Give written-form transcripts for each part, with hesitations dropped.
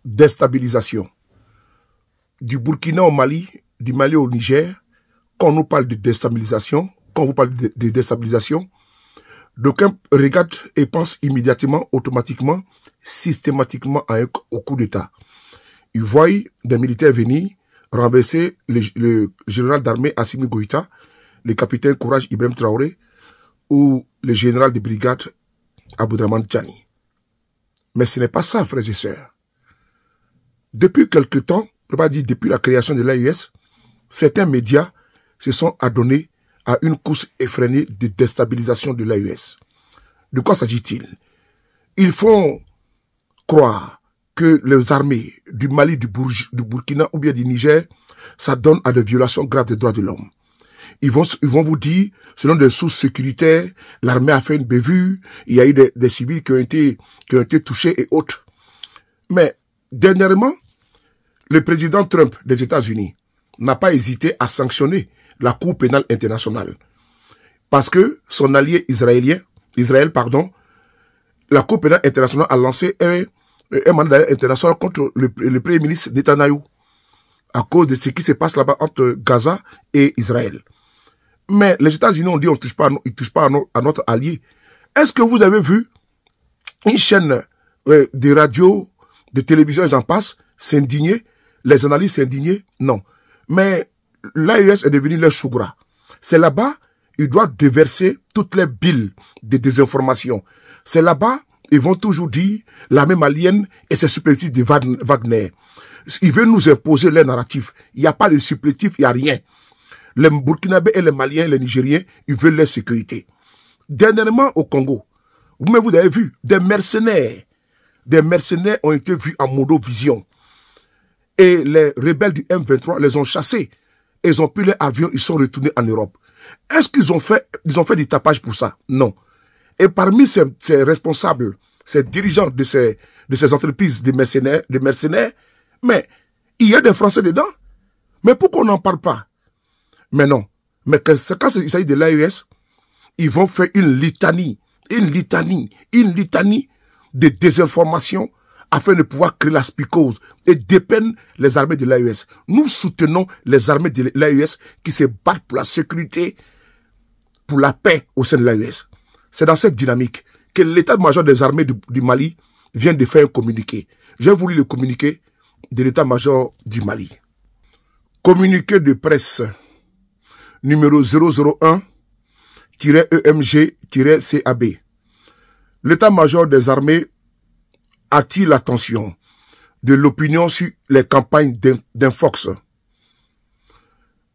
déstabilisation. Du Burkina au Mali, du Mali au Niger, quand on nous parle de déstabilisation, quand on vous parle de déstabilisation, d'aucuns regardent et pensent immédiatement, automatiquement, systématiquement au coup d'État. Ils voient des militaires venir renverser le général d'armée Assimi Goïta, le capitaine Courage Ibrahim Traoré ou le général de brigade Aboudraman Djani. Mais ce n'est pas ça, frères et sœurs. Depuis quelque temps, je ne pas dire depuis la création de l'AES, certains médias se sont adonnés à une course effrénée de déstabilisation de l'AES. De quoi s'agit-il? Ils font croire que les armées du Mali, du Burkina ou bien du Niger, ça donne à des violations graves des droits de l'homme. Ils vont vous dire, selon des sources sécuritaires, l'armée a fait une bévue, il y a eu des civils qui ont été touchés et autres. Mais, dernièrement, le président Trump des États-Unis n'a pas hésité à sanctionner la Cour pénale internationale. Parce que son allié Israël, la Cour pénale internationale a lancé un mandat international contre le Premier ministre Netanyahou à cause de ce qui se passe là-bas entre Gaza et Israël. Mais les États-Unis ont dit on ne touche pas à notre allié. Est-ce que vous avez vu une chaîne de radio, de télévision, j'en passe, s'indigner, les analystes s'indigner? Non. Mais l'AES est devenu leur chougras. C'est là-bas, ils doivent déverser toutes les billes de désinformation. C'est là-bas, ils vont toujours dire l'armée malienne et ses supplétifs de Wagner. Ils veulent nous imposer leur narratif. Il n'y a pas de supplétif, il n'y a rien. Les Burkinabés et les Maliens, les Nigériens, ils veulent leur sécurité. Dernièrement au Congo, vous avez vu, des mercenaires ont été vus en monovision. Et les rebelles du M23 les ont chassés. Et ils ont pris leur avion, ils sont retournés en Europe. Est-ce qu'ils ont fait du tapage pour ça? Non. Et parmi ces responsables, ces dirigeants de ces entreprises de mercenaires, mais il y a des Français dedans. Mais pourquoi on n'en parle pas? Mais non. Mais quand il s'agit de l'AES, ils vont faire une litanie de désinformation afin de pouvoir créer la psychose et dépeindre les armées de l'AES. Nous soutenons les armées de l'AES qui se battent pour la sécurité, pour la paix au sein de l'AES. C'est dans cette dynamique que l'état-major des armées du Mali vient de faire un communiqué. J'ai voulu le communiqué de l'état-major du Mali. Communiqué de presse numéro 001-EMG-CAB. L'état-major des armées attire l'attention de l'opinion sur les campagnes d'Infox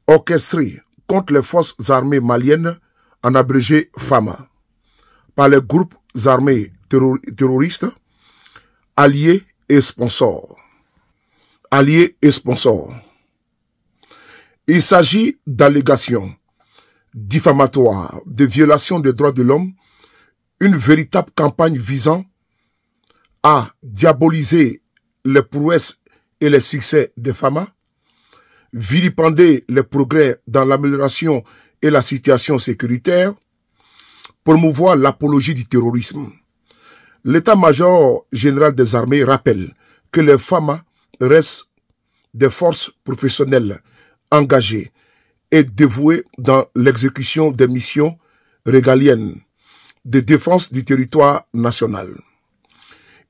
orchestrées contre les forces armées maliennes, en abrégé FAMA, par les groupes armés terroristes, alliés et sponsors. Il s'agit d'allégations diffamatoires, de violations des droits de l'homme, une véritable campagne visant à diaboliser les prouesses et les succès des FAMA, vilipender les progrès dans l'amélioration et la situation sécuritaire, promouvoir l'apologie du terrorisme. L'état-major général des armées rappelle que les FAMA restent des forces professionnelles engagées et dévouées dans l'exécution des missions régaliennes de défense du territoire national.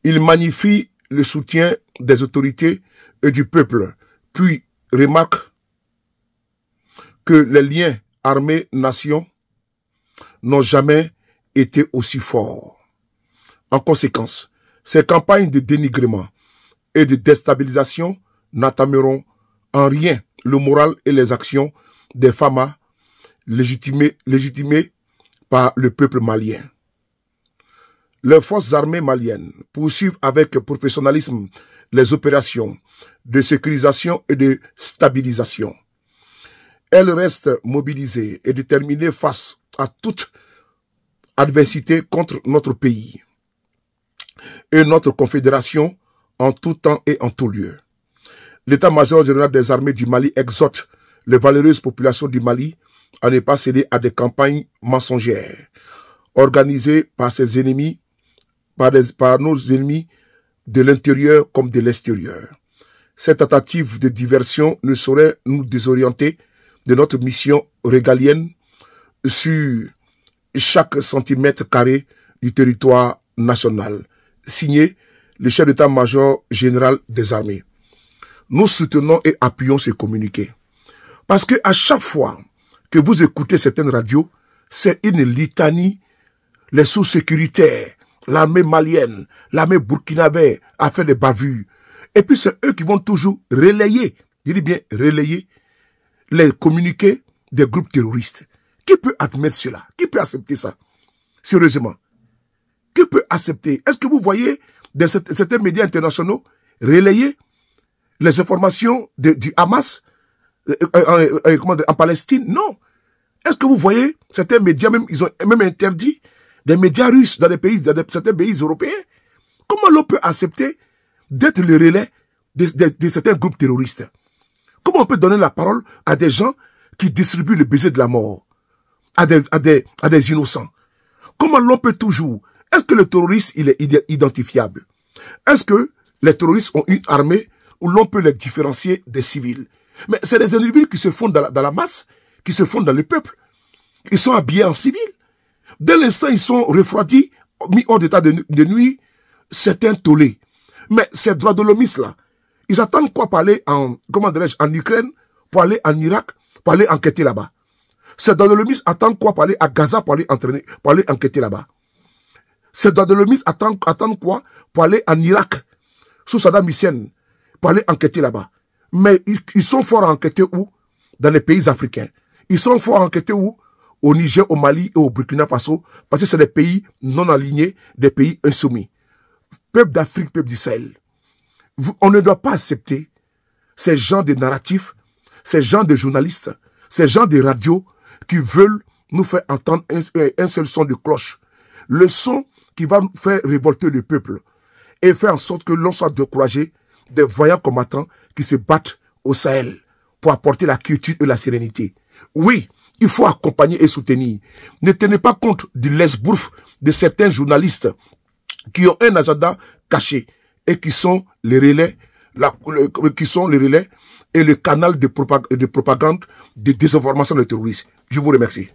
Il magnifie le soutien des autorités et du peuple, puis remarque que les liens armée-nation n'ont jamais été aussi forts. En conséquence, ces campagnes de dénigrement et de déstabilisation n'entameront en rien le moral et les actions des FAMA légitimées par le peuple malien. Les forces armées maliennes poursuivent avec professionnalisme les opérations de sécurisation et de stabilisation. Elles restent mobilisées et déterminées face à toute adversité contre notre pays et notre confédération en tout temps et en tout lieu. L'état-major général des armées du Mali exhorte les valeureuses populations du Mali à ne pas céder à des campagnes mensongères organisées par ses ennemis, par nos ennemis, de l'intérieur comme de l'extérieur. Cette tentative de diversion ne saurait nous désorienter de notre mission régalienne sur chaque centimètre carré du territoire national. Signé le chef d'état-major général des armées. Nous soutenons et appuyons ce communiqué. Parce que à chaque fois que vous écoutez certaines radios, c'est une litanie, les sous-sécuritaires, l'armée malienne, l'armée burkinabé a fait des bavures. Et puis c'est eux qui vont toujours relayer, je dis bien relayer, les communiqués des groupes terroristes. Qui peut admettre cela? Qui peut accepter ça? Sérieusement. Qui peut accepter? Est-ce que vous voyez certains médias internationaux relayer les informations du Hamas en Palestine? Non. Est-ce que vous voyez certains médias, même ils ont même interdit des médias russes dans certains pays européens? Comment l'on peut accepter d'être le relais de certains groupes terroristes? Comment on peut donner la parole à des gens qui distribuent le baiser de la mort à des innocents? Comment l'on peut toujours... Est-ce que le terroriste il est identifiable? Est-ce que les terroristes ont une armée où l'on peut les différencier des civils? Mais c'est des individus qui se fondent dans la masse, qui se fondent dans le peuple. Ils sont habillés en civil. Dès l'instant, ils sont refroidis, mis hors d'état de nuit, c'est un tollé. Mais ces droits de l'homme là, ils attendent quoi pour aller en Ukraine, pour aller en Irak, pour aller enquêter là-bas? Ces droits de l'homme attendent quoi pour aller à Gaza, pour aller enquêter là-bas? Ces droits de l'homme attendent quoi pour aller en Irak, sous Saddam Hussein, pour aller enquêter là-bas? Mais ils sont forts à enquêter où? Dans les pays africains. Ils sont forts à enquêter où? Au Niger, au Mali et au Burkina Faso, parce que c'est des pays non alignés, des pays insoumis. Peuple d'Afrique, peuple du Sahel. On ne doit pas accepter ces gens de narratifs, ces gens de journalistes, ces gens de radios qui veulent nous faire entendre un seul son de cloche. Le son qui va faire révolter le peuple et faire en sorte que l'on soit découragé des voyants combattants qui se battent au Sahel pour apporter la quiétude et la sérénité. Oui, il faut accompagner et soutenir. Ne tenez pas compte du laisse-bouffe de certains journalistes qui ont un agenda caché et qui sont les relais, et le canal de propagande de désinformation des terroristes. Je vous remercie.